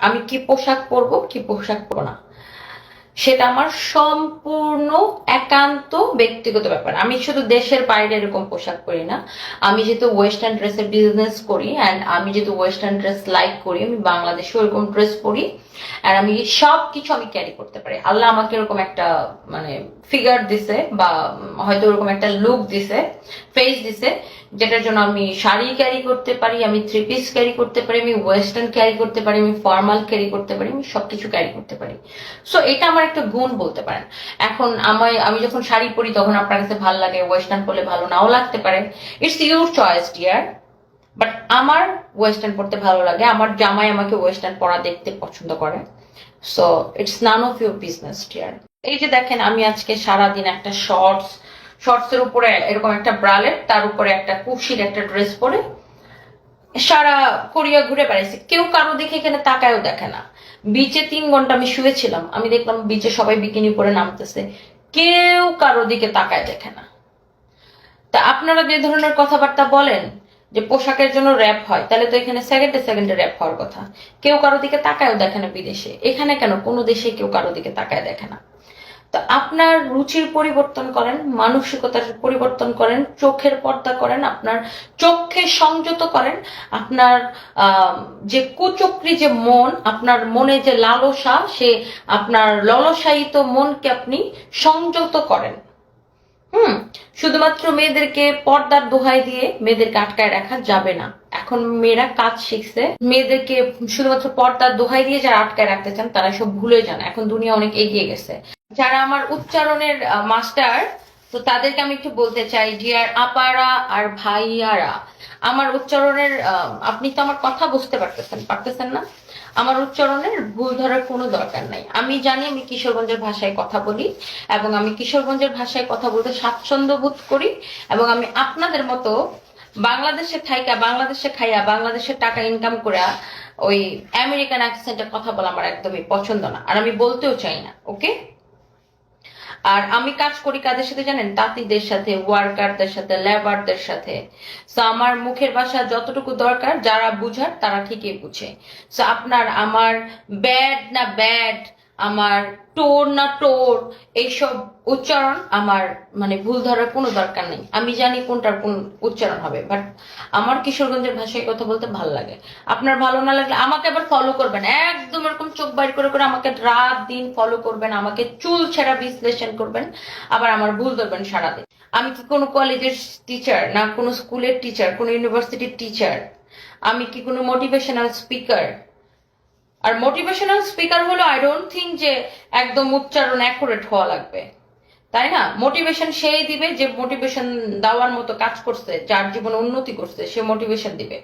আমি কি পোশাক পরবো কি পোশাক পরবো না সেটা আমার সম্পূর্ণ একান্ত ব্যক্তিগত ব্যাপার। আমি শুধু দেশের বাইরে এরকম পোশাক পরি না। আমি যেহেতু ওয়েস্টার্ন ড্রেসের বিজনেস করি অ্যান্ড আমি যেহেতু ওয়েস্টার্ন ড্রেস লাইক করি, আমি বাংলাদেশে ওরকম ড্রেস পরি আর আমি সবকিছু আমি ক্যারি করতে পারি। আল্লাহ আমাকে এরকম একটা মানে ফিগার দিছে বা হয়তো ওরকম একটা লুক দিছে, ফেস দিছে, যেটার জন্য আমি শাড়ি ক্যারি করতে পারি, আমি থ্রি পিস ক্যারি করতে পারি, আমি ওয়েস্টার্ন ক্যারি করতে পারি, আমি ফর্মাল ক্যারি করতে পারি, আমি সবকিছু ক্যারি করতে পারি। সো এটা আমার একটা গুণ বলতে পারেন। এখন আমি যখন শাড়ি পরি তখন আপনার কাছে ভালো লাগে, ওয়েস্টার্ন পরলে ভালো নাও লাগতে পারে, it's your choice dear. But আমার ওয়েস্টার্ন পরতে ভালো লাগে, আমার জামাই আমাকে ওয়েস্টার্ন পরা দেখতে পছন্দ করে। So it's none of your business dear. এই যে দেখেন, আমি আজকে সারাদিন একটা শর্টস এর উপরে এরকম একটা ব্রালেট, তার উপরে একটা কুশির একটা ড্রেস পরে সারা কোরিয়া ঘুরে বেড়াইছি। কেউ কারো দেখে এখানে তাকায়ও দেখে না। বিচে 3 ঘন্টা আমি শুয়েছিলাম, আমি দেখলাম বিচে সবাই বিকিনি পরে নামতেছে, কেউ কারো দিকে তাকায় দেখে না। তা আপনারা যে ধরনের কথাবার্তা বলেন যে পোশাকের জন্য র্যাপ হয়, তাহলে তো এখানে সেকেন্ডে সেকেন্ডে র্যাপ হওয়ার কথা। কেউ কারো দিকে তাকায়ও দেখে না বিদেশে, এখানে কেন কোনো দেশে কেউ কারো দিকে তাকায় দেখে না। তো আপনার রুচির পরিবর্তন করেন, মানসিকতার পরিবর্তন করেন, চোখের পর্দা করেন, আপনার চোখে সংযত করেন, আপনার যে কুচক্রী যে মন, আপনার মনে যে লালসা, সে আপনার ললসায়িত মনকে আপনি সংযত করেন। শুধুমাত্র মেয়েদেরকে পর্দার দোহাই দিয়ে মেয়েদেরকে আটকায় রাখা যাবে না। এখন মেয়েরা কাজ শিখছে, মেয়েদেরকে শুধুমাত্র পর্দার দোহাই দিয়ে যারা আটকায় রাখতে চান তারা সব ভুলে যান। এখন দুনিয়া অনেক এগিয়ে গেছে। যারা আমার উচ্চারণের মাস্টার, তো তাদেরকে আমি একটু বলতে চাই, ডিয়ার আপারা আর ভাইয়ারা, আমার উচ্চারণের আপনি তো আমার কথা বুঝতে পারতেছেন না? আমার উচ্চারণের ভুল ধরার কোনো দরকার নাই। আমি জানি আমি কিশোরগঞ্জের ভাষায় কথা বলি এবং আমি কিশোরগঞ্জের ভাষায় কথা বলতে স্বাচ্ছন্দ্য বোধ করি, এবং আমি আপনাদের মতো বাংলাদেশে থাইকা বাংলাদেশে খাইয়া বাংলাদেশের টাকা ইনকাম করে ওই আমেরিকান অ্যাকসেন্টে কথা বলা আমার একদমই পছন্দ না, আর আমি বলতেও চাই না। ওকে? আর আমি কাজ করি কাদের সাথে জানেন? তাঁতিদের সাথে, ওয়ার্কারদের সাথে, লেবারদের সাথে। সো আমার মুখের ভাষা যতটুকু দরকার, যারা বুঝার তারা ঠিকই বুঝে। সো আপনার আমার ব্যাড না ব্যাড, আমার টোর না টোর, এইসব উচ্চারণ আমার মানে ভুল ধরার কোনো দরকার নেই। আমি জানি কোনটার কোন উচ্চারণ হবে, বাট আমার কিশোরগঞ্জের ভাষায় কথা বলতে ভালো লাগে। আপনার ভালো না লাগলে আমাকে আবার ফলো করবেন, একদম এরকম চোখ বাইর করে করে আমাকে রাত দিন ফলো করবেন, আমাকে চুল ছেঁড়া বিশ্লেষণ করবেন, আবার আমার ভুল ধরবেন সারাদিন। আমি কি কোনো কলেজের টিচার, না কোনো স্কুলের টিচার, কোনো ইউনিভার্সিটির টিচার? আমি কি কোনো মোটিভেশনাল স্পিকার? আর মোটিভেশনাল স্পিকার হলো আই ডোন্ট থিঙ্ক যে একদম উচ্চারণ অ্যাকুরেট হওয়া লাগবে, তাই না? মোটিভেশন সেই দিবে যে মোটিভেশন দেওয়ার মতো কাজ করছে, যার জীবনে উন্নতি করছে, সে মোটিভেশন দিবে।